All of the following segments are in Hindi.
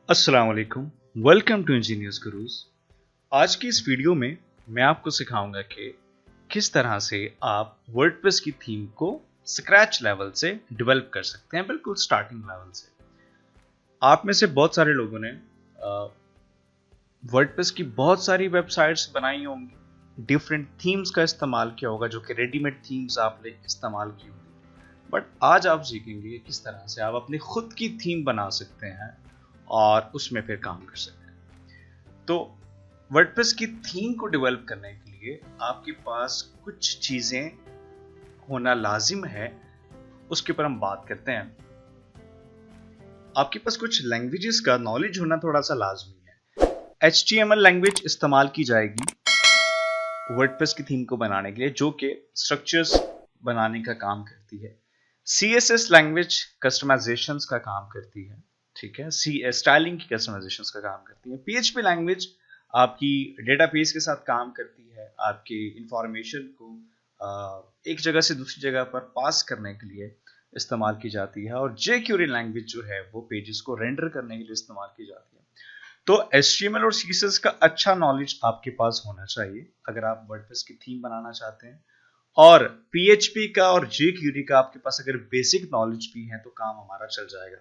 अस्सलाम वालेकुम, वेलकम टू इंजीनियर्स गुरुज। आज की इस वीडियो में मैं आपको सिखाऊंगा कि किस तरह से आप वर्डप्रेस की थीम को स्क्रैच लेवल से डेवलप कर सकते हैं, बिल्कुल स्टार्टिंग लेवल से। आप में से बहुत सारे लोगों ने वर्डप्रेस की बहुत सारी वेबसाइट्स बनाई होंगी, डिफरेंट थीम्स का इस्तेमाल किया होगा, जो कि रेडीमेड थीम्स आपने इस्तेमाल की होगी। बट आज आप सीखेंगे किस तरह से आप अपनी खुद की थीम बना सकते हैं और उसमें फिर काम कर सकते हैं। तो वर्डप्रेस की थीम को डेवलप करने के लिए आपके पास कुछ चीजें होना लाजिम है, उसके ऊपर हम बात करते हैं। आपके पास कुछ लैंग्वेजेस का नॉलेज होना थोड़ा सा लाजमी है। HTML लैंग्वेज इस्तेमाल की जाएगी वर्डप्रेस की थीम को बनाने के लिए, जो कि स्ट्रक्चर्स बनाने का काम करती है। CSS लैंग्वेज कस्टमाइजेशंस का काम करती है, ठीक है। स्टाइलिंग की कस्टमाइजेशंस का काम करती है। PHP लैंग्वेज आपकी डेटाबेस के साथ काम करती है, आपकी इंफॉर्मेशन को एक जगह से दूसरी जगह पर पास करने के लिए इस्तेमाल की जाती है। और jQuery लैंग्वेज जो है वो पेजेस को रेंडर करने के लिए इस्तेमाल की जाती है। तो HTML और CSS का अच्छा नॉलेज आपके पास होना चाहिए अगर आप वर्डप्रेस की थीम बनाना चाहते हैं। और PHP का और jQuery का आपके पास अगर बेसिक नॉलेज भी है तो काम हमारा चल जाएगा।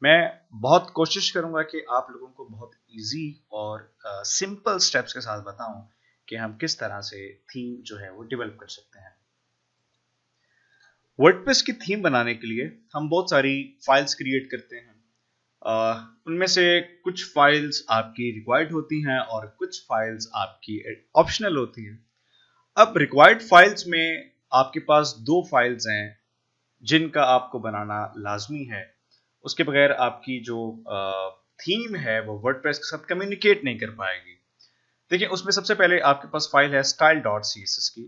मैं बहुत कोशिश करूंगा कि आप लोगों को बहुत इजी और सिंपल स्टेप्स के साथ बताऊं कि हम किस तरह से थीम जो है वो डेवलप कर सकते हैं। वर्डप्रेस की थीम बनाने के लिए हम बहुत सारी फाइल्स क्रिएट करते हैं। उनमें से कुछ फाइल्स आपकी रिक्वायर्ड होती हैं और कुछ फाइल्स आपकी ऑप्शनल होती हैं। अब रिक्वायर्ड फाइल्स में आपके पास दो फाइल्स हैं जिनका आपको बनाना लाजमी है। उसके बगैर आपकी जो थीम है वो वर्डप्रेस के साथ कम्युनिकेट नहीं कर पाएगी। देखिए, उसमें सबसे पहले आपके पास फाइल है style.css की।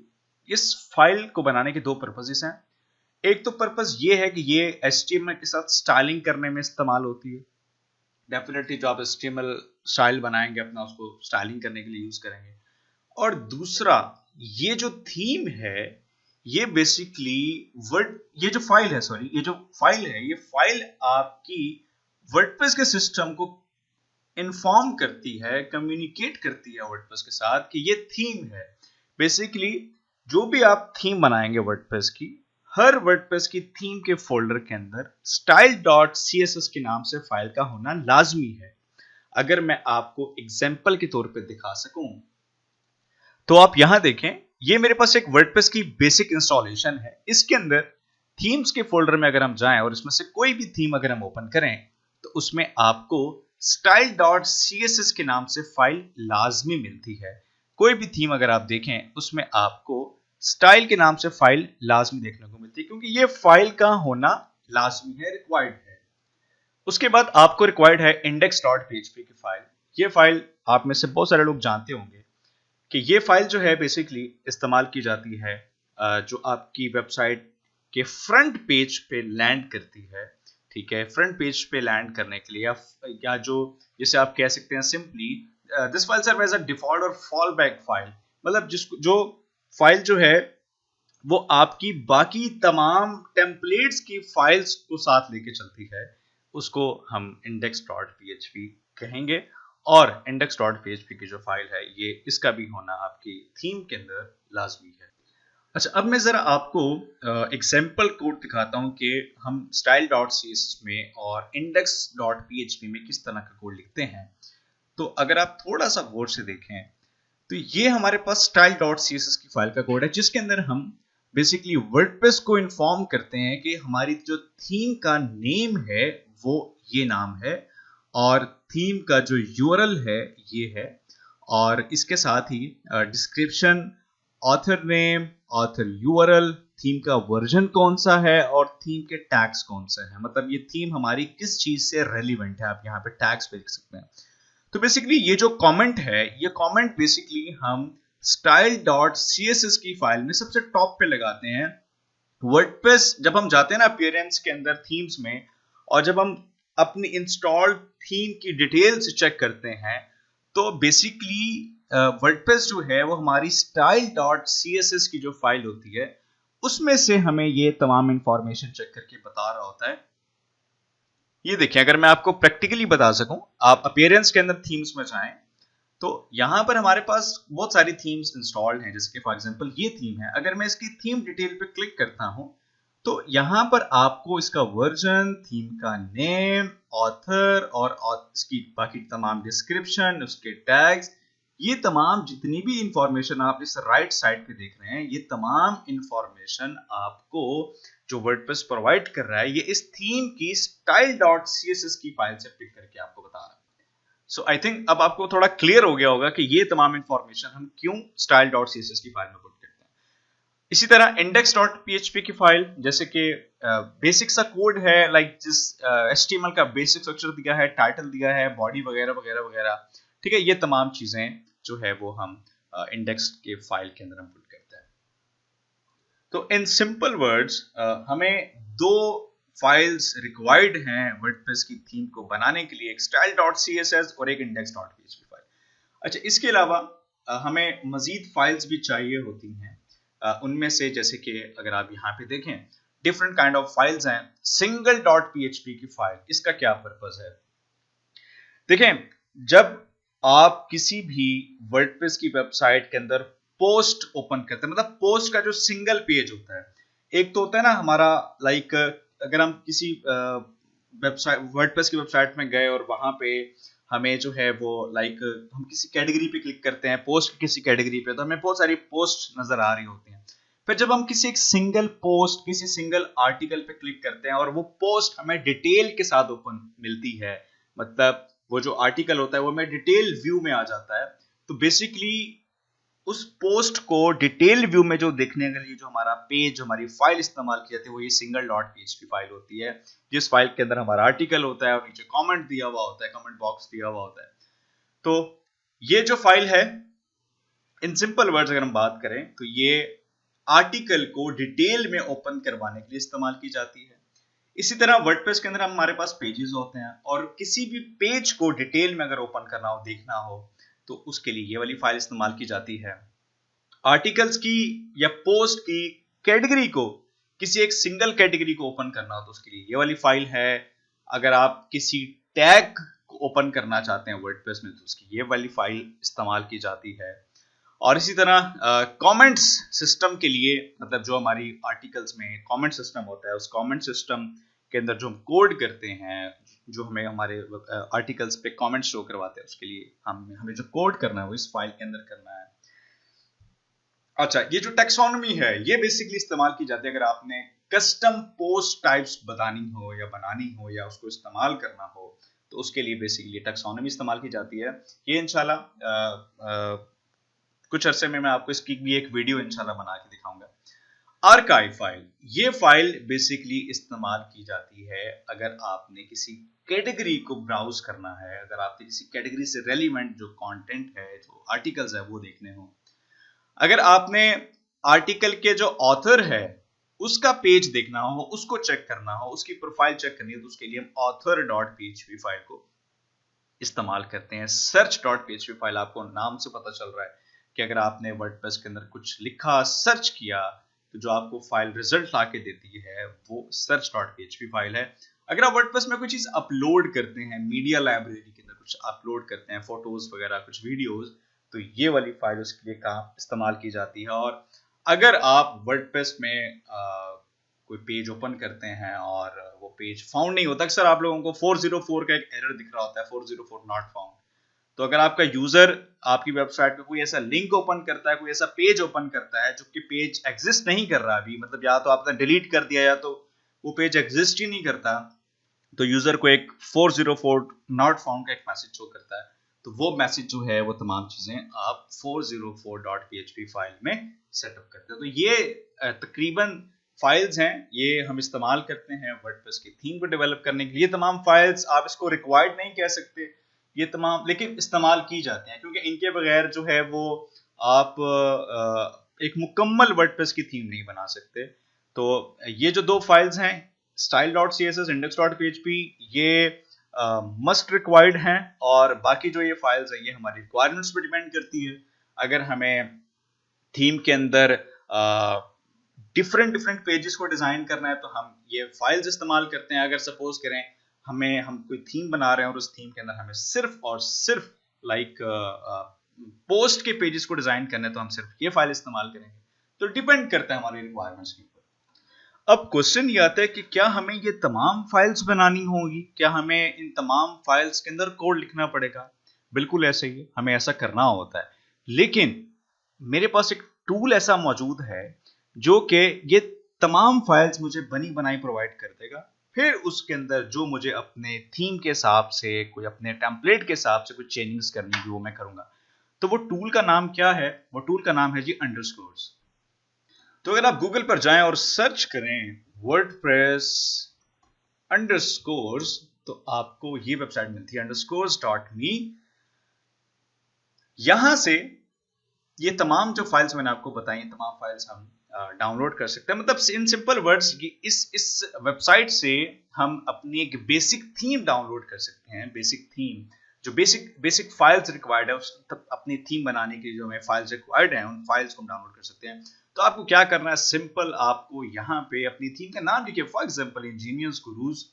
इस फाइल को बनाने के दो पर्पसेस हैं। एक तो पर्पस ये है कि ये HTML के साथ स्टाइलिंग करने में इस्तेमाल होती है। डेफिनेटली जो आप HTML स्टाइल बनाएंगे अपना, उसको स्टाइलिंग करने के लिए यूज करेंगे। और दूसरा, ये जो थीम है ये बेसिकली ये जो फाइल है ये फाइल आपकी वर्डप्रेस के सिस्टम को इन्फॉर्म करती है, कम्युनिकेट करती है वर्डप्रेस के साथ कि ये थीम है। बेसिकली जो भी आप थीम बनाएंगे वर्डप्रेस की, हर वर्डप्रेस की थीम के फोल्डर के अंदर style.css के नाम से फाइल का होना लाजमी है। अगर मैं आपको एग्जांपल के तौर पे दिखा सकूं तो आप यहां देखें, ये मेरे पास एक वर्डप्रेस की बेसिक इंस्टॉलेशन है। इसके अंदर थीम्स के फोल्डर में अगर हम जाएं और इसमें से कोई भी थीम अगर हम ओपन करें तो उसमें आपको style.css के नाम से फाइल लाजमी मिलती है। कोई भी थीम अगर आप देखें उसमें आपको स्टाइल के नाम से फाइल लाजमी देखने को मिलती है, क्योंकि ये फाइल का होना लाजमी है, रिक्वायर्ड है। उसके बाद आपको रिक्वायर्ड है index.php की फाइल। ये फाइल आप में से बहुत सारे लोग जानते होंगे कि ये फाइल जो है बेसिकली इस्तेमाल की जाती है जो आपकी वेबसाइट के फ्रंट पेज पे लैंड करती है, ठीक है। फ्रंट पेज पे लैंड करने के लिए या जो जिसे आप कह सकते हैं simply this file serve as a default और फॉल बैक फाइल। मतलब जो फाइल जो है वो आपकी बाकी तमाम टेम्पलेट्स की फाइल्स को साथ लेके चलती है, उसको हम index.php कहेंगे। और index.php की जो फाइल है ये इसका भी होना आपकी थीम के अंदर लाजमी है। अच्छा, अब मैं जरा आपको एग्जांपल कोड दिखाता हूं कि हम style.css में और index.php में किस तरह का कोड लिखते हैं। तो अगर आप थोड़ा सा गौर से देखें तो ये हमारे पास style.css की फाइल का कोड है, जिसके अंदर हम बेसिकली वर्डप्रेस को इन्फॉर्म करते हैं कि हमारी जो थीम का नेम है वो ये नाम है, और थीम का जो यूआरएल है ये है, और इसके साथ ही description, author name, author URL, theme का वर्जन कौन सा है और थीम के टैग्स कौन सा है। मतलब ये थीम हमारी किस चीज से रेलिवेंट है, आप यहाँ पे टैग्स पे लिख सकते हैं। तो बेसिकली ये जो कमेंट है, ये कमेंट बेसिकली हम style.css की फाइल में सबसे टॉप पे लगाते हैं। वर्डप्रेस जब हम जाते हैं ना अपीयरेंस के अंदर थीम्स में, और जब हम अपनी इंस्टॉल्ड थीम की डिटेल्स चेक करते हैं तो बेसिकली वर्डप्रेस जो है वो हमारी style.css की जो फाइल होती है उसमें से हमें ये तमाम इंफॉर्मेशन चेक करके बता रहा होता है ये देखिए, अगर मैं आपको प्रैक्टिकली बता सकूं, आप अपीयरेंस के अंदर थीम्स में जाएं तो यहाँ पर हमारे पास बहुत सारी थीम्स इंस्टॉल्ड हैं। जैसे कि फॉर एग्जांपल ये थीम है, अगर मैं इसकी थीम डिटेल पे क्लिक करता हूं तो यहाँ पर आपको इसका वर्जन, थीम का नेम, ऑथर और इसकी बाकी तमाम डिस्क्रिप्शन, उसके टैग्स, ये तमाम जितनी भी इंफॉर्मेशन आप इस राइट साइड पे देख रहे हैं, ये तमाम इंफॉर्मेशन आपको जो वर्डप्रेस प्रोवाइड कर रहा है, ये इस थीम की style.css की फाइल से पिक करके आपको बता रहा है। सो आई थिंक अब आपको थोड़ा क्लियर हो गया होगा कि ये तमाम इंफॉर्मेशन हम क्यों style.css की फाइल में पुट करते हैं। इसी तरह index.php की फाइल, जैसे कि बेसिक सा कोड है, लाइक जिस HTML का बेसिक स्ट्रक्चर दिया है, टाइटल दिया है, बॉडी वगैरह वगैरह वगैरह, ठीक है, ये तमाम चीजें जो है वो हम इंडेक्स के फाइल के अंदर हम पुट करते हैं। तो इन सिंपल वर्ड्स हमें दो फाइल्स रिक्वायर्ड हैं वर्डप्रेस की थीम को बनाने के लिए, एक style.css और एक index.php फाइल। अच्छा, इसके अलावा हमें मजीद फाइल्स भी चाहिए होती हैं। उनमें से जैसे कि अगर आप यहाँ पे देखें, डिफरेंट काइंड ऑफ फाइल्स हैं। single.php की फाइल, इसका क्या पर्पस है? देखें, जब आप किसी भी वर्डप्रेस की वेबसाइट के अंदर पोस्ट ओपन करते हैं, मतलब पोस्ट का जो सिंगल पेज होता है, एक तो होता है ना हमारा, लाइक अगर हम किसी वेबसाइट, वर्डप्रेस की वेबसाइट में गए और वहां पे हमें जो है वो, लाइक हम किसी कैटेगरी पे क्लिक करते हैं, पोस्ट किसी कैटेगरी पे, तो हमें बहुत सारी पोस्ट नजर आ रही होती हैं। फिर जब हम किसी एक सिंगल पोस्ट, किसी सिंगल आर्टिकल पे क्लिक करते हैं और वो पोस्ट हमें डिटेल के साथ ओपन मिलती है, मतलब वो जो आर्टिकल होता है वो हमें डिटेल व्यू में आ जाता है, तो बेसिकली उस पोस्ट को डिटेल व्यू में जो देखने के लिए जो हमारा पेज, जो हमारी फाइल इस्तेमाल की जाती है, वो ये single.php फाइल होती है, जिस फाइल के अंदर हमारा आर्टिकल होता है और नीचे कमेंट दिया हुआ होता है, कमेंट बॉक्स दिया हुआ होता है। तो ये जो फाइल है, इन सिंपल वर्ड्स अगर हम बात करें तो ये आर्टिकल को डिटेल में ओपन करवाने के लिए इस्तेमाल की जाती है। इसी तरह वर्डप्रेस के अंदर हमारे पास पेजेस होते हैं, और किसी भी पेज को डिटेल में अगर ओपन करना हो, देखना हो, तो उसके लिए ये वाली फाइल इस्तेमाल की जाती है। आर्टिकल्स की या पोस्ट की कैटेगरी को, किसी एक सिंगल कैटेगरी को ओपन करना हो तो उसके लिए ये वाली फाइल है। अगर आप किसी टैग को ओपन करना चाहते हैं वर्डप्रेस में, तो उसकी ये वाली फाइल इस्तेमाल की जाती है। और इसी तरह कमेंट्स सिस्टम के लिए, मतलब जो हमारी आर्टिकल्स में कमेंट सिस्टम होता है, उस कमेंट सिस्टम के अंदर जो हम कोड करते हैं, जो हमें हमारे आर्टिकल्स पे कमेंट शो करवाते हैं, उसके लिए हमें जो कोड करना है वो इस फाइल के अंदर करना है। अच्छा, ये जो टेक्सोनॉमी है, ये बेसिकली इस्तेमाल की जाती है अगर आपने कस्टम पोस्ट टाइप्स बतानी हो या बनानी हो या उसको इस्तेमाल करना हो, तो उसके लिए बेसिकली टेक्सोनॉमी इस्तेमाल की जाती है। ये इंशाल्लाह कुछ अरसे में मैं आपको इसकी भी एक वीडियो इंशाल्लाह बना के दिखाऊंगा। आर्काइव फाइल, ये फाइल बेसिकली इस्तेमाल की जाती है अगर आपने किसी कैटेगरी को ब्राउज करना है, अगर आपने किसी कैटेगरी से रेलिवेंट जो कंटेंट है, जो आर्टिकल्स है, वो देखने हो। अगर आपने आर्टिकल के जो ऑथर है उसका पेज देखना हो, उसको चेक करना हो, उसकी प्रोफाइल चेक करनी हो, तो उसके लिए हम author.php फाइल को इस्तेमाल करते हैं। search.php फाइल, आपको नाम से पता चल रहा है कि अगर आपने वर्डप्रेस के अंदर कुछ लिखा, सर्च किया, तो जो आपको फाइल रिजल्ट लाके देती है वो search.php फाइल है। अगर आप वर्डप्रेस में कोई चीज अपलोड करते हैं, मीडिया लाइब्रेरी के अंदर कुछ अपलोड करते हैं, फोटोज वगैरह, कुछ वीडियोज, तो ये वाली फाइल उसके लिए काम इस्तेमाल की जाती है। और अगर आप वर्डप्रेस में कोई पेज ओपन करते हैं और वो पेज फाउंड नहीं होता, अक्सर आप लोगों को 404 का एक एरर दिख रहा होता है, 404 नॉट फाउंड। तो अगर आपका यूजर आपकी वेबसाइट पे कोई ऐसा लिंक ओपन करता है, कोई ऐसा पेज ओपन करता है जो कि पेज एग्जिस्ट नहीं कर रहा अभी, मतलब या तो आपने डिलीट कर दिया या तो वो पेज एग्जिस्ट ही नहीं करता, तो यूजर को एक 404 नॉट फाउंड का एक मैसेज शो करता है। तो वो मैसेज जो है, वो तमाम चीजें आप 404.php फाइल में सेटअप करते हैं। तो ये तकरीबन फाइल्स हैं, ये हम इस्तेमाल करते हैं वर्डप्रेस की थीम को डेवलप करने के लिए। तमाम फाइल्स, आप इसको रिक्वायर्ड नहीं कह सकते ये तमाम, लेकिन इस्तेमाल की जाती हैं, क्योंकि इनके बगैर जो है वो आप एक मुकम्मल वर्डप्रेस की थीम नहीं बना सकते। तो ये जो दो फाइल्स हैं, style.css, index.php, ये मस्ट रिक्वायर्ड हैं। और बाकी जो ये फाइल्स हैं, ये हमारी रिक्वायरमेंट्स पर डिपेंड करती है। अगर हमें थीम के अंदर डिफरेंट डिफरेंट पेजेस को डिजाइन करना है, तो हम ये फाइल्स इस्तेमाल करते हैं। अगर सपोज करें हम कोई थीम बना रहे हैं और उस थीम के अंदर हमें सिर्फ और सिर्फ लाइक पोस्ट के पेजेस को डिजाइन करना है, तो हम सिर्फ ये फाइल इस्तेमाल करेंगे। तो डिपेंड करता है हमारी रिक्वायरमेंट्स के ऊपर। अब क्वेश्चन ये आता है कि क्या हमें ये तमाम फाइल्स बनानी होगी, क्या हमें इन तमाम फाइल्स के अंदर कोड लिखना पड़ेगा? बिल्कुल ऐसे ही हमें ऐसा करना होता है, लेकिन मेरे पास एक टूल ऐसा मौजूद है जो कि ये तमाम फाइल्स मुझे बनी बनाई प्रोवाइड कर देगा। फिर उसके अंदर जो मुझे अपने थीम के हिसाब से, कोई अपने टेम्पलेट के हिसाब से कुछ चेंजेस करनी होगी वो मैं करूंगा। तो वो टूल का नाम क्या है? वो टूल का नाम है जी अंडरस्कोर्स। तो अगर आप गूगल पर जाएं और सर्च करें वर्डप्रेस अंडरस्कोर्स, तो आपको ये वेबसाइट मिलती है underscores.me। यहां से ये तमाम जो फाइल्स मैंने आपको बताई, तमाम फाइल्स हम डाउनलोड कर सकते हैं। मतलब इन सिंपल वर्ड्स इस वेबसाइट से हम अपनी एक बेसिक थीम डाउनलोड कर सकते हैं। बेसिक थीम, जो बेसिक फाइल्स रिक्वायर्ड है तब अपनी थीम बनाने की जो हमें फाइल्स रिक्वायर्ड हैं, उन फाइल्स को हम डाउनलोड कर सकते हैं। तो आपको क्या करना है, सिंपल आपको यहाँ पे अपनी थीम का नाम लिखिए, for example engineers gurus.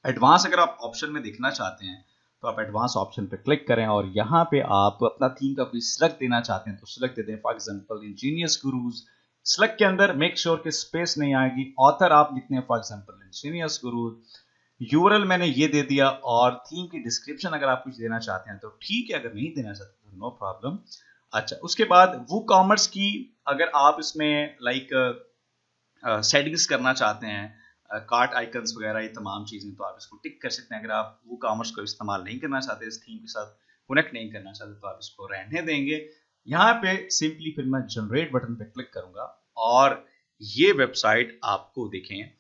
Advance अगर आप ऑप्शन में देखना चाहते हैं तो आप एडवांस ऑप्शन पे क्लिक करें और यहाँ पे आप अपना थीम का कोई सिलेक्ट देना चाहते हैं तो सिलेक्ट दे दें, for example engineers gurus. Select के अंदर मेक श्योर कि स्पेस नहीं आएगी, ऑथर आप लिखते हैं for example engineers gurus. URL मैंने ये दे दिया, और थीम की डिस्क्रिप्शन अगर आप कुछ देना चाहते हैं तो ठीक है, अगर नहीं देना चाहते तो नो प्रॉब्लम। अच्छा, उसके बाद वो कॉमर्स की अगर आप इसमें लाइक सेटिंग्स करना चाहते हैं, कार्ट आइकन्स वगैरह, ये तमाम चीजें, तो आप इसको टिक कर सकते हैं। अगर आप वो कॉमर्स को इस्तेमाल नहीं करना चाहते, इस थीम के साथ कनेक्ट नहीं करना चाहते, तो आप इसको रहने देंगे। यहाँ पे सिंपली फिर मैं जनरेट बटन पे क्लिक करूंगा और ये वेबसाइट आपको देखें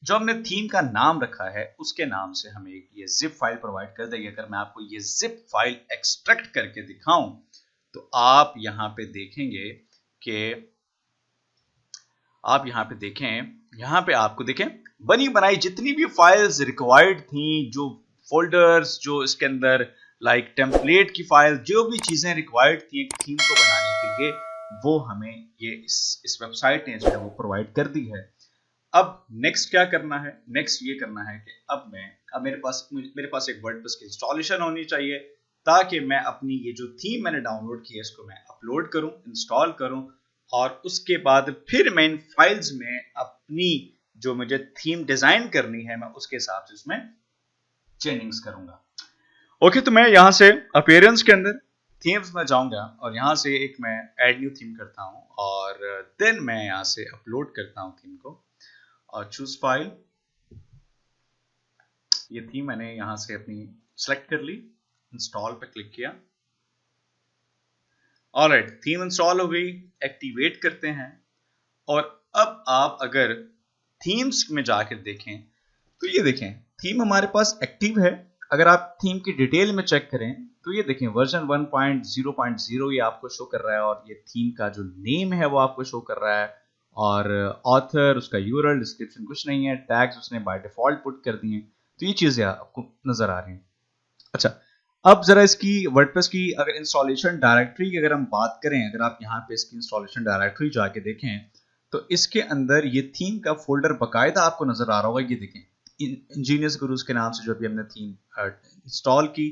जो हमने थीम का नाम रखा है उसके नाम से हमें ये जिप फाइल प्रोवाइड कर देगी। अगर मैं आपको ये जिप फाइल एक्सट्रैक्ट करके दिखाऊं तो आप यहाँ पे देखेंगे कि आप यहाँ पे देखें, यहाँ पे आपको देखें बनी बनाई जितनी भी फाइल्स रिक्वायर्ड थी, जो फोल्डर्स, जो इसके अंदर लाइक टेम्पलेट की फाइल, जो भी चीजें रिक्वायर्ड थी एक थीम को बनाने के लिए, वो हमें ये इस वेबसाइट ने जो है वो प्रोवाइड कर दी है। अब नेक्स्ट क्या करना है? नेक्स्ट ये करना है कि अब मेरे पास एक वर्डप्रेस की इंस्टॉलेशन होनी चाहिए, ताकि मैं अपनी ये जो थीम मैंने डाउनलोड की है इसको मैं अपलोड करूं, इंस्टॉल करूं, और उसके बाद फिर मैं इन फाइल्स में अपनी जो मुझे थीम डिजाइन करनी है मैं उसके हिसाब से उसमें चेंजिंग्स करूंगा। ओके, तो मैं यहां से अपीयरेंस के अंदर थीम्स में जाऊंगा और यहां से एक मैं ऐड न्यू थीम करता हूं और देन मैं यहां से अपलोड करता हूं थीम को और चूज फाइल। ये थीम मैंने यहां से अपनी सेलेक्ट कर ली, इंस्टॉल पे क्लिक किया। ऑलराइट, थीम इंस्टॉल हो गई, एक्टिवेट करते हैं। और अब आप अगर थीम्स में जाकर देखें तो ये देखें थीम हमारे पास एक्टिव है। अगर आप थीम की डिटेल में चेक करें तो ये देखें वर्जन 1.0.0 ये आपको शो कर रहा है, और ये थीम का जो नेम है वो आपको शो कर रहा है, और ऑथर, उसका यूआरएल, डिस्क्रिप्शन कुछ नहीं है, टैग्स उसने बाय डिफॉल्ट पुट कर दिए। तो ये चीजें आपको नजर आ रही हैं। अच्छा, अब जरा इसकी वर्डप्रेस की अगर इंस्टॉलेशन डायरेक्टरी की अगर हम बात करें, अगर आप यहाँ पे इसकी इंस्टॉलेशन डायरेक्टरी जाके देखें तो इसके अंदर ये थीम का फोल्डर बकायदा आपको नजर आ रहा होगा। ये देखें इंजीनियर्स गुरुज के नाम से जो भी हमने थीम इंस्टॉल की।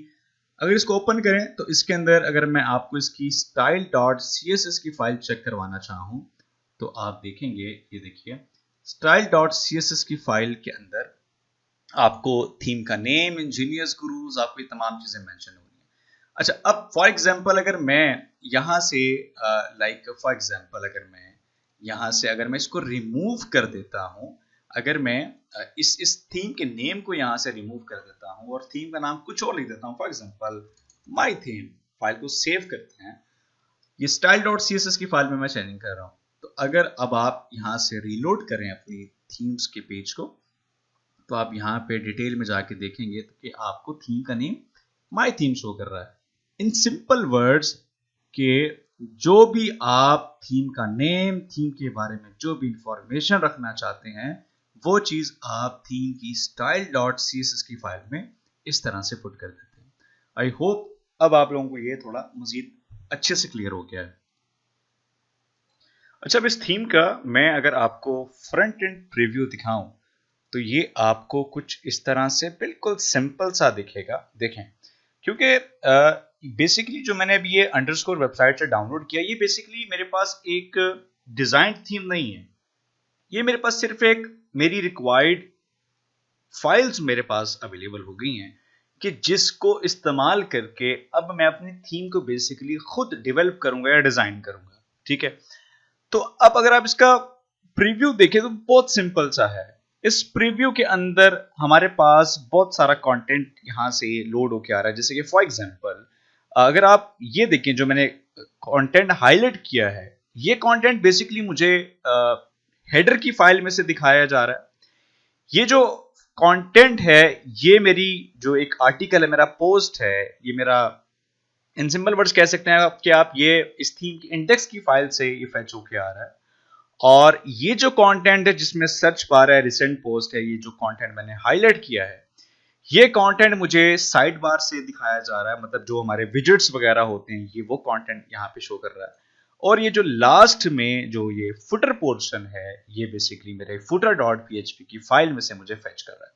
अगर इसको ओपन करें तो इसके अंदर अगर मैं आपको इसकी style.css की फाइल चेक करवाना चाहूं तो आप देखेंगे, ये देखिए style.css की फाइल के अंदर आपको थीम का नेम, इंजीनियर्स गुरुज, आपको ये तमाम चीजें मेंशन हो रही हैं। अच्छा, अब फॉर एग्जांपल अगर मैं यहां से फॉर एग्जांपल अगर मैं यहां से अगर मैं इसको रिमूव कर देता हूं, अगर मैं इस थीम के नेम को यहां से रिमूव कर देता हूं और थीम का नाम कुछ और लिख देता हूं, for example my theme, file को सेव करते हैं। ये style.css की फाइल में मैं चेंजिंग कर रहा हूं। तो अगर अब आप यहां से रीलोड करें अपनी थीम्स के पेज को तो आप यहाँ पे डिटेल में जाके देखेंगे तो कि आपको थीम का नेम माय थीम शो कर रहा है। इन सिंपल वर्ड्स के जो भी आप थीम का नेम, थीम के बारे में जो भी इंफॉर्मेशन रखना चाहते हैं, वो चीज आप थीम की style.css की फाइल में इस तरह से पुट कर देते हैं। आई होप अब आप लोगों को ये थोड़ा मजीद अच्छे से क्लियर हो गया है। अच्छा, अब इस थीम का मैं अगर आपको फ्रंट एंड प्रीव्यू दिखाऊं तो ये आपको कुछ इस तरह से बिल्कुल सिंपल सा दिखेगा। देखें, क्योंकि बेसिकली जो मैंने अभी ये अंडरस्कोर वेबसाइट से डाउनलोड किया, ये बेसिकली मेरे पास एक डिजाइन थीम नहीं है, ये मेरे पास सिर्फ एक मेरी रिक्वायर्ड फाइल्स मेरे पास अवेलेबल हो गई हैं कि जिसको इस्तेमाल करके अब मैं अपनी थीम को बेसिकली खुद डेवलप करूंगा या डिजाइन करूंगा। ठीक है, तो अब अगर आप इसका प्रीव्यू देखें तो बहुत सिंपल सा है। इस प्रीव्यू के अंदर हमारे पास बहुत सारा कंटेंट यहां से लोड होके आ रहा है। जैसे कि फॉर एग्जांपल अगर आप ये देखें, जो मैंने कंटेंट हाईलाइट किया है, ये कंटेंट बेसिकली मुझे हेडर की फाइल में से दिखाया जा रहा है। ये जो कंटेंट है, ये मेरी जो एक आर्टिकल है, मेरा पोस्ट है, ये मेरा इन सिंपल वर्ड्स कह सकते हैं कि आप ये इस थीम की इंडेक्स की फाइल से ये फेच होके आ रहा है। और ये जो कंटेंट है जिसमें सर्च बार है, रिसेंट पोस्ट है, ये जो कंटेंट मैंने हाईलाइट किया है, ये कंटेंट मुझे साइड बार से दिखाया जा रहा है। मतलब जो हमारे विजेट्स वगैरह होते हैं, ये वो कंटेंट यहाँ पे शो कर रहा है। और ये जो लास्ट में जो ये फुटर पोर्शन है, ये बेसिकली मेरे footer.php की फाइल में से मुझे फेच कर रहा है।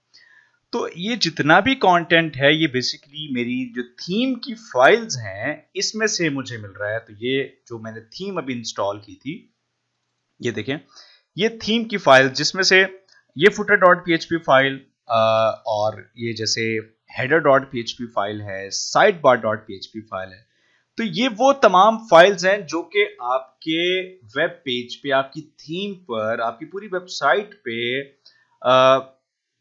तो ये जितना भी कंटेंट है, ये बेसिकली मेरी जो थीम की फाइल्स हैं इसमें से मुझे मिल रहा है। तो ये जो मैंने थीम अभी इंस्टॉल की थी, ये देखें, ये थीम की फाइल जिसमें से ये footer.php फाइल और ये जैसे header.php फाइल है, sidebar.php फाइल है। तो ये वो तमाम फाइल्स हैं जो कि आपके वेब पेज पे, आपकी थीम पर, आपकी पूरी वेबसाइट पे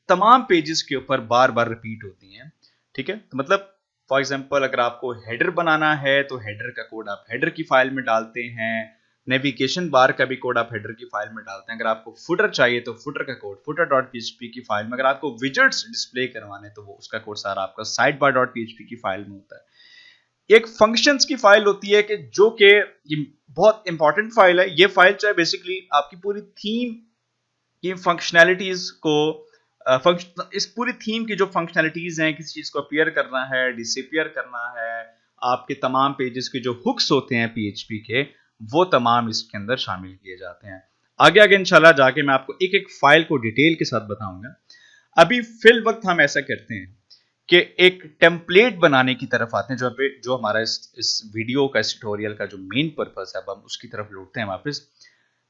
तमाम पेजेस के ऊपर बार बार रिपीट होती हैं। ठीक है, तो मतलब फॉर एग्जांपल अगर आपको हेडर बनाना है तो हेडर का कोड आप हेडर की फाइल में डालते हैं, नेविगेशन बार का भी कोड आप हेडर की फाइल में डालते हैं। अगर आपको फुटर चाहिए तो फुटर का कोड footer.php की फाइल में, अगर आपको विजेट्स डिस्प्ले करवाने तो वो उसका कोड सारा आपका sidebar.php की फाइल में होता है। एक फंक्शंस की फाइल होती है कि जो कि ये बहुत इंपॉर्टेंट फाइल है। ये फाइल चाहे बेसिकली आपकी पूरी थीम की फंक्शनैलिटीज को इस पूरी थीम की जो फंक्शनैलिटीज हैं, किसी चीज को अपीयर करना है, डिसअपीयर करना है, आपके तमाम पेजेस के जो हुक्स होते हैं पीएचपी के, वो तमाम इसके अंदर शामिल किए जाते हैं। आगे आगे इंशाल्लाह जाके मैं आपको एक एक फाइल को डिटेल के साथ बताऊंगा। अभी फिल वक्त हम ऐसा करते हैं कि एक टेम्पलेट बनाने की तरफ आते हैं, जो हमारा इस वीडियो का, इस ट्यूटोरियल का जो मेन पर्पस है, अब हम उसकी तरफ लौटते हैं वापस।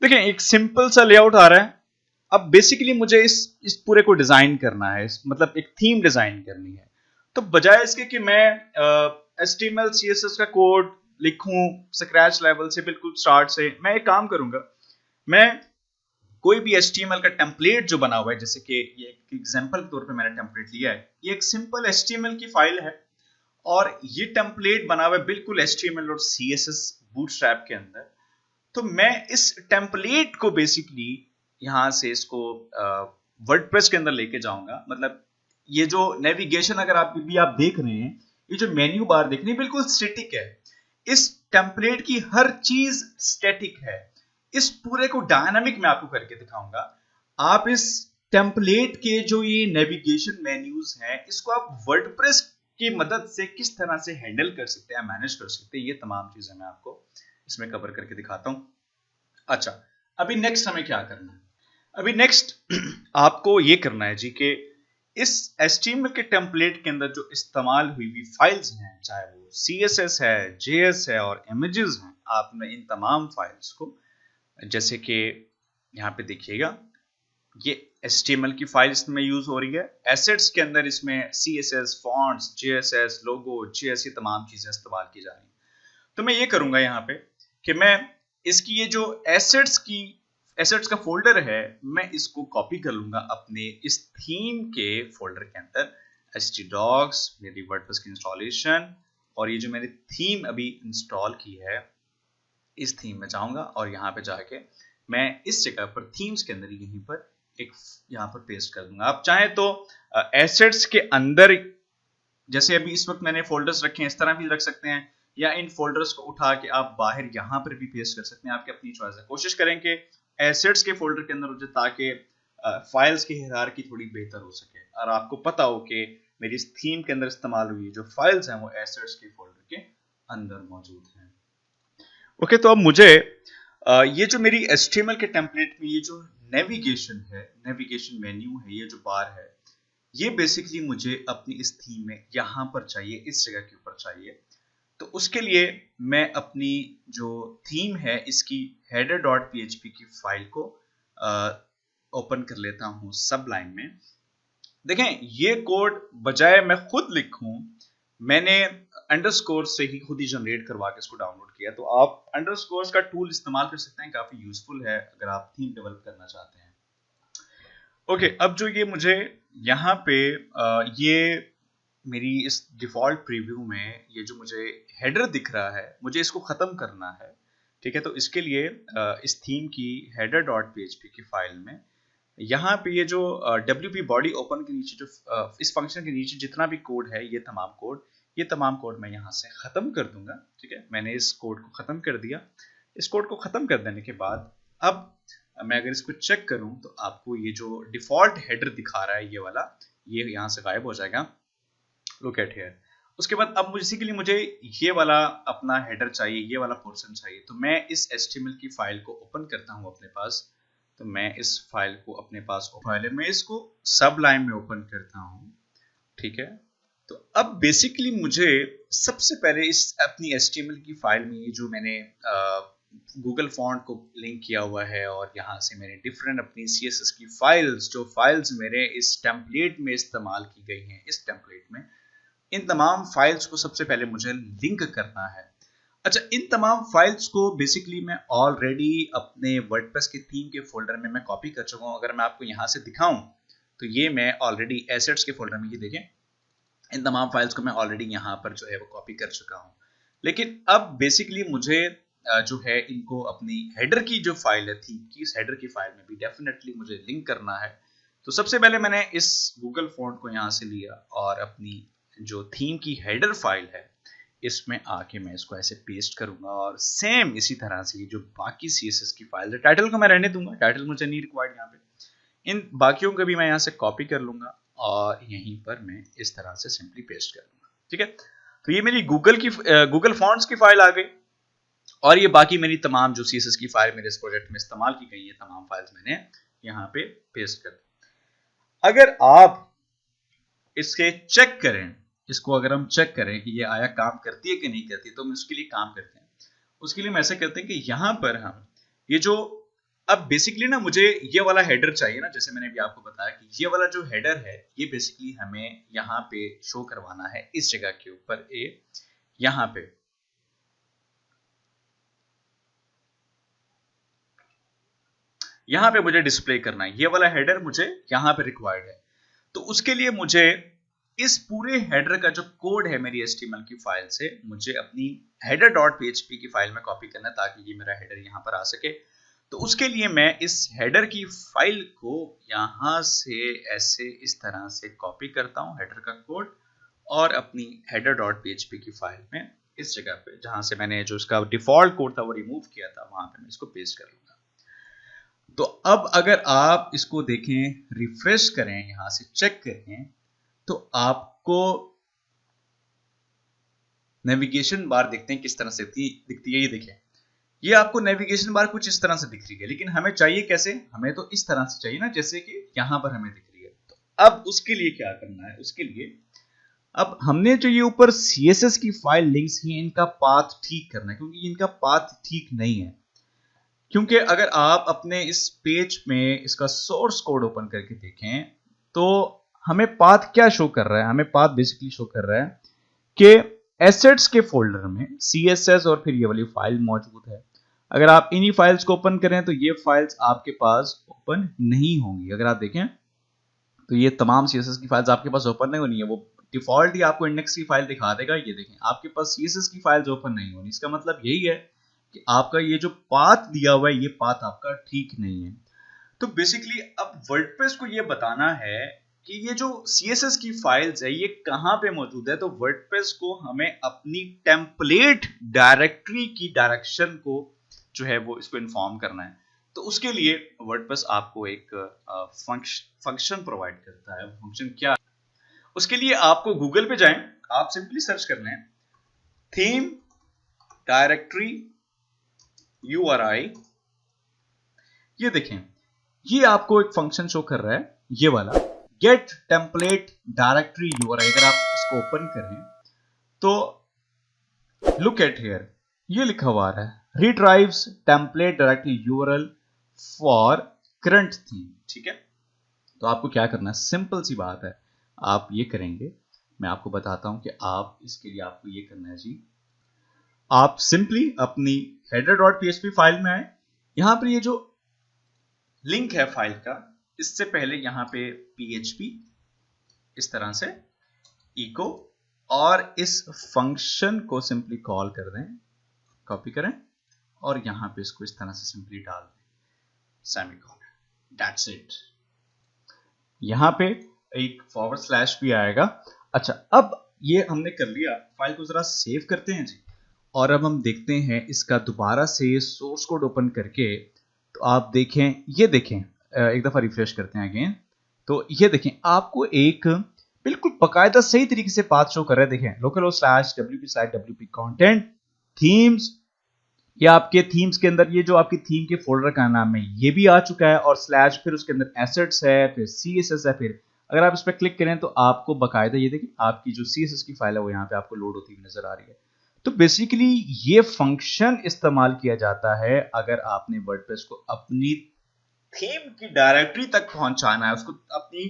देखें, एक सिंपल सा लेआउट आ रहा है। अब बेसिकली मुझे इस पूरे को डिजाइन करना है, मतलब एक थीम डिजाइन करनी है। तो बजाय इसके कि मैं HTML CSS का कोड लिखूं स्क्रैच लेवल से, बिल्कुल स्टार्ट से, मैं एक काम करूंगा, मैं कोई भी HTML का टेम्पलेट जो बना हुआ है, जैसे कि ये एक एग्जांपल के तौर पे मैंने टेम्पलेट लिया है, ये एक सिंपल HTML की फाइल है और ये टेम्पलेट बना हुआ है बिल्कुल HTML और CSS बूटस्ट्रैप के अंदर। तो मैं इस टेम्पलेट को बेसिकली यहां से इसको वर्डप्रेस के अंदर लेके जाऊंगा। मतलब ये जो नेविगेशन अगर आप देख रहे हैं, ये जो मेन्यू बार देख रहे हैं, बिल्कुल स्टैटिक है। इस टेम्पलेट की हर चीज स्टैटिक है। इस पूरे को डायनामिक मैं आपको करके दिखाऊंगा। आप इस टेम्पलेट के जो ये नेविगेशन मेन्यूज हैं, इसको आप वर्डप्रेस की मदद से किस तरह से हैंडल कर सकते हैं, मैनेज कर सकते हैं, ये तमाम चीजें मैं आपको इसमें कवर करके दिखाता हूं। अच्छा, अभी नेक्स्ट हमें क्या करना है? अभी नेक्स्ट आपको ये करना है जी कि इस HTML के टेम्पलेट के अंदर जो इस्तेमाल हुई हुई फाइल्स हैं, चाहे वो CSS है, JS है और इमेजेस हैं, आपने इन तमाम फाइल्स को, जैसे कि यहाँ पे देखिएगा, ये HTML की फाइल इसमें यूज हो रही है। एसेट्स के अंदर इसमें CSS, फॉन्ट्स, JSS, लोगो, JS, ये तमाम चीजें इस्तेमाल की जा रही हैं। तो मैं ये करूंगा यहाँ पे कि मैं इसकी ये जो एसेट्स का फोल्डर है, मैं इसको कॉपी कर लूंगा अपने इस थीम के फोल्डर के अंदर। htdocs, मेरी वर्डप्रेस की इंस्टॉलेशन, और ये जो मैंने थीम अभी इंस्टॉल की है, इस थीम में जाऊंगा और यहाँ पे जाके मैं इस जगह पर थीम्स के अंदर यहीं पर एक यहाँ पर पेस्ट कर दूंगा। आप चाहें तो एसेट्स के अंदर, जैसे अभी इस वक्त मैंने फोल्डर्स रखे हैं, इस तरह भी रख सकते हैं, या इन फोल्डर्स को उठा के आप बाहर यहाँ पर भी पेस्ट कर सकते हैं। आपकी अपनी चॉइस है। कोशिश करें कि एसेट्स के फोल्डर के अंदर हो जाए, ताकि फाइल्स की हायरार्की थोड़ी बेहतर हो सके और आपको पता हो कि मेरी इस थीम के अंदर इस्तेमाल हुई जो फाइल्स हैं वो एसेट्स के फोल्डर के अंदर मौजूद हैं। ओके, तो अब मुझे ये जो मेरी HTML के टेम्पलेट में ये जो नेविगेशन है, नेविगेशन मेन्यू है, ये जो बार है, ये बेसिकली मुझे अपनी इस थीम में यहाँ पर चाहिए, इस जगह के ऊपर चाहिए। तो उसके लिए मैं अपनी जो थीम है इसकी header.php की फाइल को ओपन कर लेता हूँ सबलाइन में। देखें, ये कोड बजाय मैं खुद लिखूं, मैंने अंडरस्कोर से ही खुद ही जनरेट करवा के इसको डाउनलोड किया। तो आप अंडरस्कोर्स का टूल इस्तेमाल कर सकते हैं, काफी यूजफुल है अगर आप थीम डेवलप करना चाहते हैं। ओके, अब जो ये मुझे यहाँ पे ये मेरी इस डिफॉल्ट प्रीव्यू में ये जो मुझे हेडर दिख रहा है, मुझे इसको खत्म करना है। ठीक है, तो इसके लिए इस थीम की header.php की फाइल में यहाँ पे ये जो WP बॉडी ओपन के नीचे जो इस फंक्शन के नीचे जितना भी कोड है, ये तमाम कोड मैं यहाँ से खत्म कर दूंगा। ठीक है, मैंने इस कोड को खत्म कर दिया। इस कोड को खत्म कर देने के बाद अब मैं अगर इसको चेक करूं तो आपको ये जो डिफॉल्ट हेडर दिखा रहा है ये वाला, ये यहाँ से गायब हो जाएगा। Look at here. उसके बाद अब बेसिकली मुझे ये वाला अपना हेडर चाहिए, ये वाला पोर्शन चाहिए। तो मैं इस HTML की फाइल को ओपन करता हूँ अपने पास। तो मैं इस फाइल को अपने पास मैं इसको सब लाइन में ओपन करता हूँ। ठीक है, तो अब बेसिकली मुझे सबसे पहले इस अपनी HTML की फाइल में ये जो मैंने गूगल फॉन्ट को लिंक किया हुआ है और यहाँ से मैंने डिफरेंट अपनी CSS की फाइल्स, जो फाइल्स मेरे इस टेम्पलेट में इस्तेमाल की गई हैं, इस टेम्पलेट में इन तमाम फाइल्स को सबसे पहले मुझे लिंक करना है। अच्छा, इन तमाम फाइल्स को बेसिकली मैं ऑलरेडी अपने वर्डप्रेस के थीम के फोल्डर में मैं कॉपी कर चुका हूँ। अगर मैं आपको यहाँ से दिखाऊं तो ये मैं ऑलरेडी एसेट्स के फोल्डर में, ये देखें, इन तमाम फाइल्स को मैं ऑलरेडी यहाँ पर जो है वो कॉपी कर चुका हूँ। लेकिन अब बेसिकली मुझे जो है इनको अपनी हेडर की जो फाइल है थीम की, इस हेडर की फाइल में भी डेफिनेटली मुझे लिंक करना है। तो सबसे पहले मैंने इस गूगल फॉन्ट को यहाँ से लिया और अपनी जो थीम की हेडर फाइल है इसमें आके मैं इसको ऐसे पेस्ट करूंगा और सेम इसी तरह से जो बाकी CSS की फाइल है, टाइटल को मैं रहने दूंगा, टाइटल मुझे नहीं रिक्वायर्ड यहाँ पे। इन बाकियों को भी मैं यहाँ से कॉपी कर लूंगा और यहीं पर मैं इस तरह से सिंपली पेस्ट कर लूंगा। ठीक है, तो ये मेरी गूगल फॉन्ट्स की फाइल आ गई और ये बाकी मेरी तमाम जो CSS की फाइल मेरे इस प्रोजेक्ट में इस्तेमाल की गई है, तमाम फाइल्स मैंने यहाँ पे पेस्ट कर दी। अगर आप इसके चेक करें, इसको अगर हम चेक करें कि ये आया काम करती है कि नहीं करती, तो हम उसके लिए काम करते हैं। उसके लिए हम ऐसे करते हैं कि यहाँ पर हम ये जो अब बेसिकली ना मुझे ये वाला हेडर चाहिए ना, जैसे मैंने भी आपको बताया कि ये वाला जो हेडर है ये बेसिकली हमें यहाँ पे शो करवाना है, इस जगह के ऊपर यहाँ पे। यहाँ पे मुझे डिस्प्ले करना है, ये वाला हेडर मुझे यहाँ पे रिक्वायर्ड है। तो उसके लिए मुझे इस पूरे हेडर का जो कोड है मेरी HTML की फाइल से मुझे अपनी header.php की फाइल में कॉपी करना है ताकि ये मेरा हेडर यहाँ पर आ सके। तो उसके लिए मैं इस हेडर की फाइल को यहाँ से ऐसे इस तरह से कॉपी करता हूँ, हेडर का कोड, और अपनी header.php की फाइल में इस जगह पे जहां से मैंने जो इसका डिफॉल्ट कोड था वो रिमूव किया था, वहां पे मैं इसको पेस्ट कर लूंगा। तो अब अगर आप इसको देखें, रिफ्रेश करें, यहां से चेक करें, तो आपको नेविगेशन बार देखते हैं किस तरह से दिखती है। ये देखें, ये आपको नेविगेशन बार कुछ इस तरह से दिख रही है, लेकिन हमें चाहिए कैसे? हमें तो इस तरह से चाहिए ना, जैसे कि यहां पर हमें दिख रही है। तो अब उसके लिए क्या करना है? उसके लिए अब हमने जो ये ऊपर CSS की फाइल लिंक्स हैं, इनका पाथ ठीक करना है, क्योंकि इनका पाथ ठीक नहीं है। क्योंकि अगर आप अपने इस पेज में इसका सोर्स कोड ओपन करके देखें तो हमें पाथ क्या शो कर रहा है? हमें पाथ बेसिकली शो कर रहा है कि एसेट्स के फोल्डर में CSS और फिर ये वाली फाइल मौजूद है। अगर आप इन्हीं फाइल्स को ओपन करें तो ये फाइल्स आपके पास ओपन नहीं होंगी। अगर आप देखें तो ये तमाम CSS की फाइल्स आपके पास ओपन नहीं होनी है, वो डिफॉल्ट ही आपको इंडेक्स की फाइल दिखा देगा। ये देखें, आपके पास CSS की फाइल्स ओपन नहीं होनी। इसका मतलब यही है कि आपका ये जो पाथ दिया हुआ है, ये पाथ आपका ठीक नहीं है। तो बेसिकली अब वर्डप्रेस को ये बताना है कि ये जो CSS की फाइल्स है ये कहां पे मौजूद है। तो वर्डप्रेस को हमें अपनी टेम्पलेट डायरेक्टरी की डायरेक्शन को जो है वो इसको इन्फॉर्म करना है। तो उसके लिए वर्डप्रेस आपको एक फंक्शन प्रोवाइड करता है। फंक्शन क्या? उसके लिए आपको गूगल पे जाएं, आप सिंपली सर्च कर लें थीम डायरेक्टरी URI ये देखें, ये आपको एक फंक्शन शो कर रहा है, ये वाला गेट टेम्पलेट डायरेक्टरी यूआरएल। अगर आप इसको ओपन करें तो लुक एट हियर, ये लिखा हुआ है रिट्राइव्स template directory URL for current theme. ठीक है, तो आपको क्या करना है, सिंपल सी बात है, आप ये करेंगे, मैं आपको बताता हूं कि आप इसके लिए आपको ये करना है जी। आप सिंपली अपनी header.php फाइल में आए, यहां पर ये जो लिंक है फाइल का, इससे पहले यहां पे php इस तरह से इको और इस फंक्शन को सिंपली कॉल कर दें, कॉपी करें और यहां पे इसको इस तरह से सिंपली डाल दें, सेमीकोलन, दैट्स इट। यहां पे एक फॉरवर्ड स्लैश भी आएगा। अच्छा, अब ये हमने कर लिया, फाइल को जरा सेव करते हैं जी, और अब हम देखते हैं इसका दोबारा से सोर्स कोड ओपन करके। तो आप देखें, ये देखें, एक दफा रिफ्रेश करते हैं अगेन, तो ये देखें आपको एक बिल्कुल बकायदा सही तरीके से पाथ शो कर रहा है। देखें localhost/wp/wp कंटेंट थीम्स, या आपके थीम्स के अंदर ये जो आपकी थीम के फोल्डर का नाम है ये भी आ चुका है, और स्लैश फिर उसके अंदर एसेट्स है, फिर सीएसएस है। फिर अगर आप इस पर क्लिक करें तो आपको बकायदा ये देखिए आपकी जो सीएसएस की फाइल है वो यहाँ पे आपको लोड होती हुई नजर आ रही है। तो बेसिकली ये फंक्शन इस्तेमाल किया जाता है अगर आपने वर्डप्रेस को अपनी थीम की डायरेक्टरी तक पहुंचाना है, उसको अपनी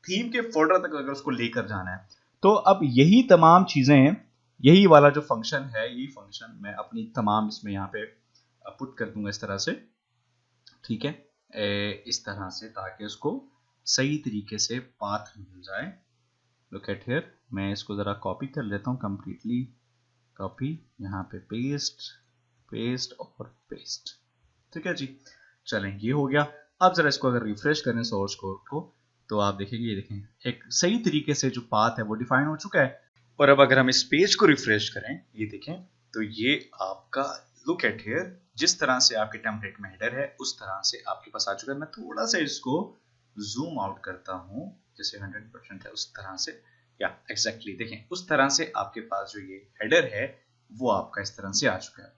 थीम के फोल्डर तक अगर उसको लेकर जाना है। तो अब यही तमाम चीजें हैं, यही वाला जो फंक्शन है, यही फंक्शन मैं अपनी तमाम इसमें यहाँ पे पुट कर दूंगा इस तरह से। ठीक है, इस तरह से, ताकि उसको सही तरीके से पाथ मिल जाए। लुक एट हियर, मैं इसको जरा कॉपी कर लेता हूँ, कंप्लीटली कॉपी, यहाँ पे पेस्ट, पेस्ट और पेस्ट। ठीक है जी, चलें, ये हो गया। अब जरा इसको अगर रिफ्रेश करें सोर्स कोड को, तो आप देखेंगे, ये देखें एक सही तरीके से जो पाथ है वो डिफाइन हो चुका है। और अब अगर हम इस पेज को रिफ्रेश करें, ये देखें, तो ये आपका लुक एट हियर, जिस तरह से आपके टेम्पलेट में हेडर है उस तरह से आपके पास आ चुका है। मैं थोड़ा सा इसको जूम आउट करता हूं, जैसे 100% है उस तरह से, या एग्जैक्टली देखें उस तरह से आपके पास जो ये हेडर है वो आपका इस तरह से आ चुका है।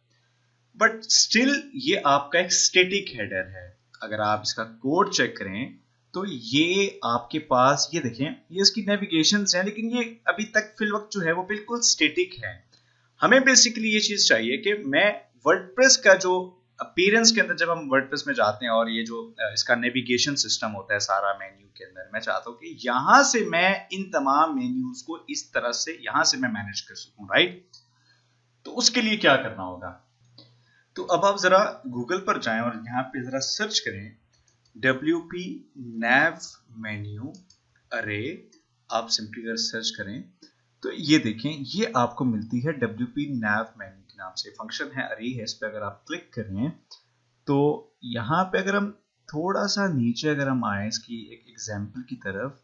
बट स्टिल ये आपका एक स्टैटिक हेडर है। अगर आप इसका कोड चेक करें तो ये आपके पास, ये देखें, ये इसकी नेविगेशंस हैं, लेकिन ये अभी तक फिलवक्त जो है वो बिल्कुल स्टैटिक है। हमें बेसिकली ये चीज चाहिए कि मैं वर्डप्रेस का जो अपीयरेंस के अंदर, जब हम वर्डप्रेस में जाते हैं और ये जो इसका नेविगेशन सिस्टम होता है सारा मेन्यू के अंदर, मैं चाहता हूं कि यहां से मैं इन तमाम मेन्यूज को इस तरह से यहां से मैं मैनेज कर सकूं, राइट। तो उसके लिए क्या करना होगा, तो अब आप जरा गूगल पर जाएं और यहाँ पे जरा सर्च करें WP nav मेन्यू अरे। आप सिंपली अगर सर्च करें तो ये देखें, ये आपको मिलती है WP nav मेन्यू के नाम से, फंक्शन है, अरे है। इस पर अगर आप क्लिक करें तो यहाँ पे अगर हम थोड़ा सा नीचे अगर हम आए इसकी एक एग्जाम्पल की तरफ,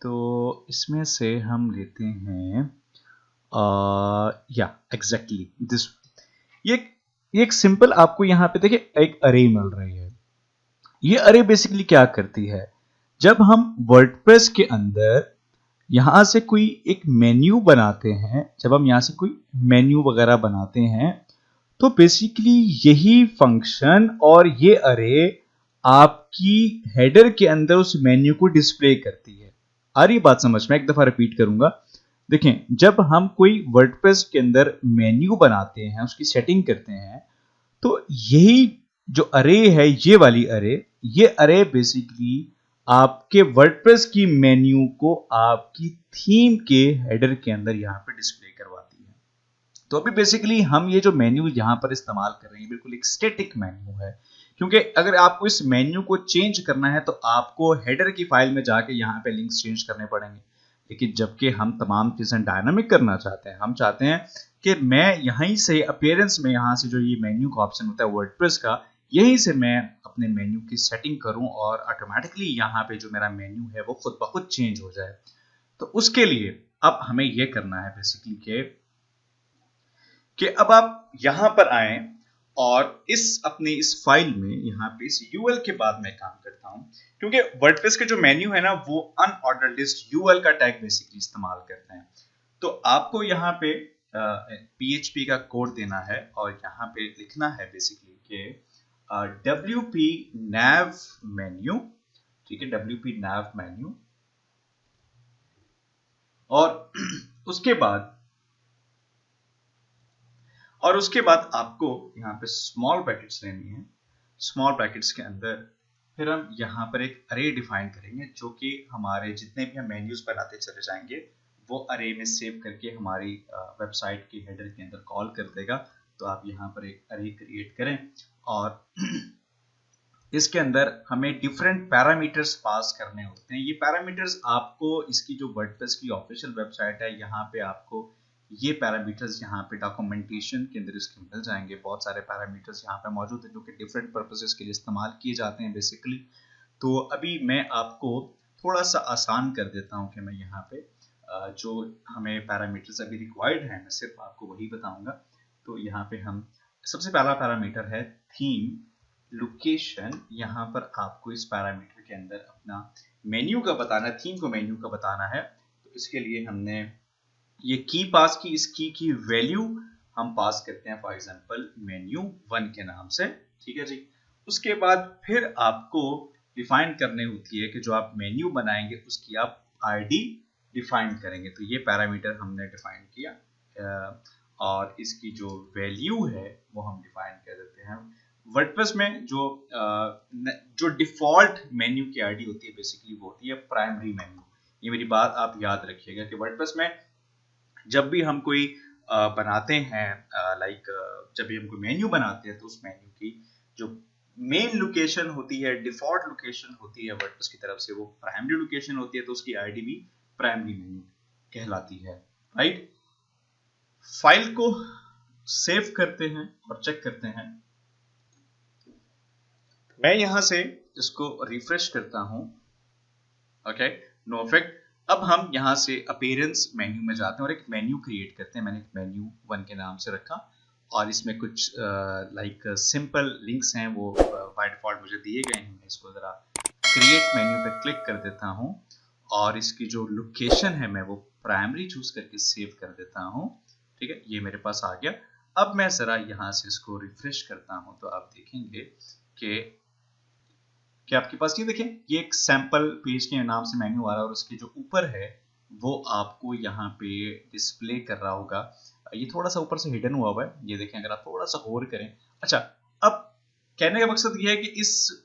तो इसमें से हम लेते हैं या एग्जैक्टली दिस, ये एक सिंपल आपको यहाँ पे देखिए एक अरे मिल रही है। ये अरे बेसिकली क्या करती है, जब हम वर्डप्रेस के अंदर यहां से कोई एक मेन्यू बनाते हैं, जब हम यहां से कोई मेन्यू वगैरह बनाते हैं, तो बेसिकली यही फंक्शन और ये अरे आपकी हेडर के अंदर उस मेन्यू को डिस्प्ले करती है। आ रही बात समझ में? एक दफा रिपीट करूंगा। देखें, जब हम कोई वर्डप्रेस के अंदर मेन्यू बनाते हैं, उसकी सेटिंग करते हैं, तो यही जो अरे है, ये वाली अरे, ये अरे बेसिकली आपके वर्डप्रेस की मेन्यू को आपकी थीम के हेडर के अंदर यहां पे डिस्प्ले करवाती है। तो अभी बेसिकली हम ये जो मेन्यू यहां पर इस्तेमाल कर रहे हैं बिल्कुल एक स्टैटिक मेन्यू है, क्योंकि अगर आपको इस मेन्यू को चेंज करना है तो आपको हेडर की फाइल में जाके यहाँ पे लिंक्स चेंज करने पड़ेंगे। लेकिन जबकि हम तमाम चीजें डायनामिक करना चाहते हैं, हम चाहते हैं कि मैं यहीं से अपीयरेंस में, यहां से जो ये मेन्यू का ऑप्शन होता है वर्डप्रेस का, यहीं से मैं अपने मेन्यू की सेटिंग करूं और ऑटोमेटिकली यहाँ पे जो मेरा मेन्यू है वो खुद ब खुद चेंज हो जाए। तो उसके लिए अब हमें ये करना है बेसिकली कि अब आप यहां पर आए और इस अपनी इस फाइल में यहाँ पे इस यूएल के बाद मैं काम करता हूं, क्योंकि वर्डप्रेस के जो मेन्यू है ना वो अनऑर्डर्ड लिस्ट यूएल का टैग बेसिकली इस्तेमाल करते हैं। तो आपको यहाँ पे PHP का कोड देना है और यहाँ पे लिखना है बेसिकली कि WP nav मेन्यू, ठीक है, WP nav मेन्यू। और उसके बाद आपको यहाँ पे स्मॉल ब्रैकेट्स लेनी है। स्मॉल ब्रैकेट्स के अंदर फिर हम यहाँ पर एक अरे डिफाइन करेंगे, जो कि हमारे जितने भी हम मेन्यूज बनाते चले जाएंगे वो अरे में सेव करके हमारी वेबसाइट के हेडर के अंदर कॉल कर देगा। तो आप यहाँ पर एक अरे क्रिएट करें और इसके अंदर हमें डिफरेंट पैरामीटर्स पास करने होते हैं। ये पैरामीटर्स आपको इसकी जो वर्डप्रेस की ऑफिशियल वेबसाइट है, यहाँ पे आपको ये पैरामीटर्स यहाँ पे डॉक्यूमेंटेशन के अंदर इसके मिल जाएंगे। बहुत सारे पैरामीटर्स यहाँ पे मौजूद है जो कि डिफरेंट पर्पसेस के लिए इस्तेमाल किए जाते हैं बेसिकली। तो अभी मैं आपको थोड़ा सा आसान कर देता हूँ कि मैं यहाँ पे जो हमें पैरामीटर्स अभी रिक्वायर्ड हैं, मैं सिर्फ आपको वही बताऊंगा। तो यहाँ पे हम सबसे पहला पैरामीटर है थीम लोकेशन। यहाँ पर आपको इस पैरामीटर के अंदर अपना मेन्यू का बताना है, थीम को मेन्यू का बताना है। तो इसके लिए हमने ये की पास की, इस की वैल्यू हम पास करते हैं फॉर एग्जांपल मेन्यू 1 के नाम से, ठीक है जी। उसके बाद फिर आपको डिफाइन करने होती है कि जो आप मेन्यू बनाएंगे उसकी आप आईडी डिफाइन करेंगे। तो ये पैरामीटर हमने डिफाइन किया और इसकी जो वैल्यू है वो हम डिफाइन कर देते हैं। वर्डप्रेस में जो डिफॉल्ट मेन्यू की आईडी होती है बेसिकली वो होती है प्राइमरी मेन्यू। ये मेरी बात आप याद रखिएगा कि वर्डप्रेस में जब भी हम कोई बनाते हैं, जब भी हम कोई मेन्यू बनाते हैं तो उस मेन्यू की जो मेन लोकेशन होती है, डिफॉल्ट लोकेशन होती है वर्डप्रेस की तरफ से, वो प्राइमरी लोकेशन होती है। तो उसकी आईडी भी प्राइमरी मेन्यू कहलाती है, राइट। फाइल को सेव करते हैं और चेक करते हैं। मैं यहां से इसको रिफ्रेश करता हूं, ओके, नो इफेक्ट। अब हम यहां से अपीयरेंस मेन्यू में जाते हैं और एक मेन्यू क्रिएट करते हैं। मैंने एक मेन्यू 1 के नाम से रखा और इसमें कुछ सिंपल लिंक्स हैं, वो बाय डिफॉल्ट मुझे दिए गए हैं। इसको जरा क्रिएट मेन्यू पे क्लिक कर देता हूं और इसकी जो लोकेशन है मैं वो प्राइमरी चूज करके सेव कर देता हूं, ठीक है। ये मेरे पास आ गया। अब मैं जरा यहां से इसको रिफ्रेश करता हूं तो आप देखेंगे कि आपके पास ये देखें, ये एक सैंपल पेज के नाम से मेन्यू आ रहा है और उसके जो ऊपर है वो आपको यहाँ पे डिस्प्ले कर रहा होगा। ये थोड़ा सा ऊपर से हिडन हुआ है, ये देखें अगर आप थोड़ा सा होल्ड करें। अच्छा, अब कहने का मकसद ये है कि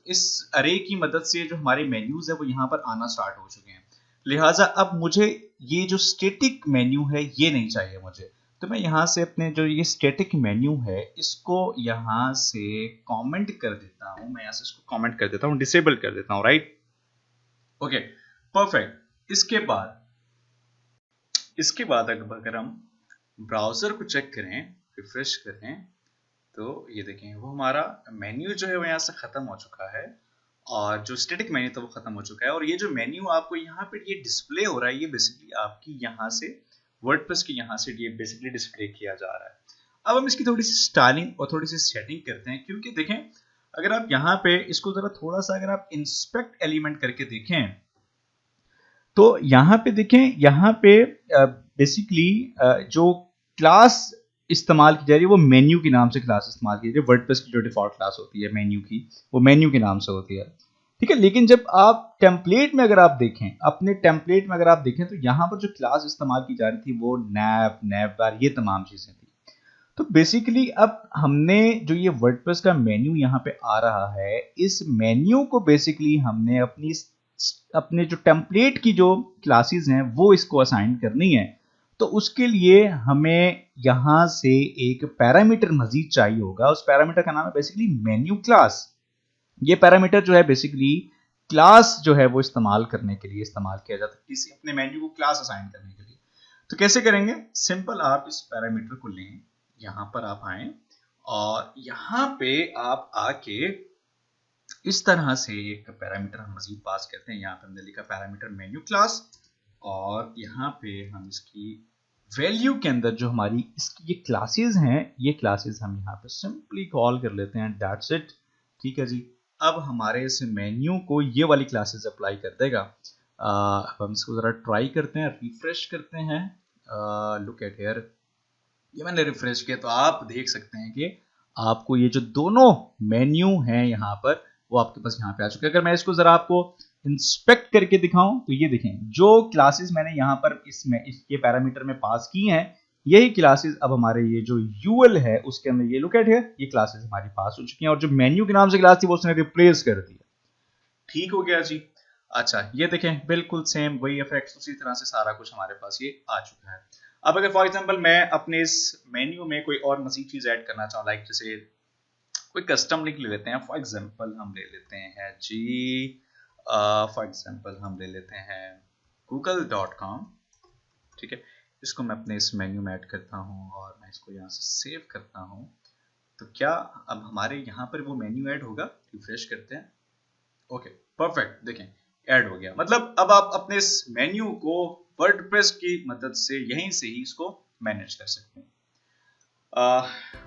इस अरे की मदद से जो हमारे मेन्यूज है वो यहाँ पर आना स्टार्ट हो चुके हैं। लिहाजा अब मुझे ये जो स्टैटिक मेन्यू है ये नहीं चाहिए मुझे। तो मैं यहाँ से अपने जो ये स्टैटिक मेन्यू है इसको यहाँ से कमेंट कर देता हूँ। मैं यहाँ से इसको कमेंट कर देता हूँ, डिसेबल कर देता हूँ, राइट, ओके, परफेक्ट। इसके बाद अगर हम ब्राउजर को चेक करें, रिफ्रेश करें, तो ये देखें वो हमारा मेन्यू जो है वो यहाँ से खत्म हो चुका है और जो स्टैटिक मेन्यू था वो खत्म हो चुका है। और ये जो मेन्यू आपको यहाँ पे ये डिस्प्ले हो रहा है, ये बेसिकली आपकी यहाँ से वर्डप्रेस के यहाँ से ये बेसिकली डिस्प्ले किया जा रहा है। अब हम इसकी थोड़ी सी स्टाइलिंग और थोड़ी सी सेटिंग करते हैं, क्योंकि देखें अगर आप यहाँ पे इसको जरा थोड़ा सा अगर आप इंस्पेक्ट एलिमेंट करके देखें तो यहाँ पे देखें, यहाँ पे बेसिकली जो क्लास इस्तेमाल की जा रही है वो मेन्यू के नाम से क्लास इस्तेमाल की जा रही है। वर्डप्रेस की जो डिफॉल्ट क्लास होती है मेन्यू की, वो मेन्यू के नाम से होती है, ठीक है। लेकिन जब आप टेम्पलेट में अगर आप देखें, अपने टेम्पलेट में अगर आप देखें तो यहाँ पर जो क्लास इस्तेमाल की जा रही थी वो नैवबार, ये तमाम चीजें थी। तो बेसिकली अब हमने जो ये वर्डप्रेस का मेन्यू यहाँ पे आ रहा है, इस मेन्यू को बेसिकली हमने अपने जो टेम्पलेट की जो क्लासेस हैं वो इसको असाइन करनी है। तो उसके लिए हमें यहाँ से एक पैरामीटर मजीद चाहिए होगा। उस पैरामीटर का नाम है बेसिकली मेन्यू क्लास। ये पैरामीटर जो है बेसिकली क्लास जो है वो इस्तेमाल करने के लिए इस्तेमाल किया जाता है, किसी अपने मेन्यू को क्लास असाइन करने के लिए। तो कैसे करेंगे? सिंपल, आप इस पैरामीटर को लें, यहां पर आप आए और यहां पे आप आके इस तरह से एक पैरामीटर हम मजीद पास करते हैं। यहाँ पे हमने लिखा पैरामीटर मेन्यू क्लास और यहाँ पे हम इसकी वैल्यू के अंदर जो हमारी इसकी ये क्लासेस हैं, ये क्लासेस हम यहाँ पे सिंपली कॉल कर लेते हैं, दैट्स इट, ठीक है जी। अब हमारे इस मेन्यू को ये वाली क्लासेस अप्लाई कर देगा। हम इसको जरा ट्राई करते हैं, रिफ्रेश करते हैं। लुक एट हियर, ये मैंने रिफ्रेश किया तो आप देख सकते हैं कि आपको ये जो दोनों मेन्यू हैं यहाँ पर वो आपके पास यहाँ पे आ चुके हैं। अगर मैं इसको जरा आपको इंस्पेक्ट करके दिखाऊं तो ये देखें, जो क्लासेस मैंने यहाँ पर इसमें इसके पैरामीटर में पास की हैं, यही क्लासेस अब हमारे ये जो यूएल है उसके अंदर, ये लुक एट हियर, ये क्लासेस हमारी पास हो चुकी हैं और जो मेन्यू के नाम से क्लास थी वो उसने रिप्लेस कर दिया। ठीक हो गया जी। अच्छा, ये देखें बिल्कुल सेम वही इफेक्ट्स उसी तरह से सारा कुछ हमारे पास ये आ चुका है। अब अगर फॉर एग्जांपल मैं अपने इस मेन्यू में कोई और मजीद चीज ऐड करना चाहूँ, लाइक जैसे कोई कस्टम लिंक ले लेते हैं, फॉर एग्जांपल हम ले लेते हैं जी, फॉर एग्जांपल हम ले लेते हैं google.com, ठीक है। इसको मैं अपने इस मेन्यू में ऐड करता हूँ और मैं इसको यहाँ से सेव करता हूँ। तो क्या अब हमारे यहाँ पर वो मेन्यू ऐड होगा? रिफ्रेश करते हैं। ओके, परफेक्ट, देखें ऐड हो गया। मतलब अब आप अपने इस मेन्यू को वर्डप्रेस की मदद से यहीं से ही इसको मैनेज कर सकते हैं।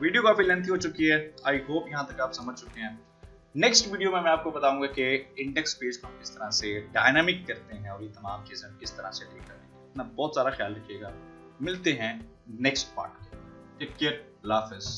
वीडियो काफी लेंथी हो चुकी है, आई होप यहाँ तक आप समझ चुके हैं। नेक्स्ट वीडियो में मैं आपको बताऊंगा कि इंडेक्स पेज को हम किस तरह से डायनामिक करते हैं और ये तमाम चीजें हम किस तरह से डील करेंगे। अपना बहुत सारा ख्याल रखिएगा, मिलते हैं नेक्स्ट पार्ट के। टेक केयर, अल्लाह हाफिज़।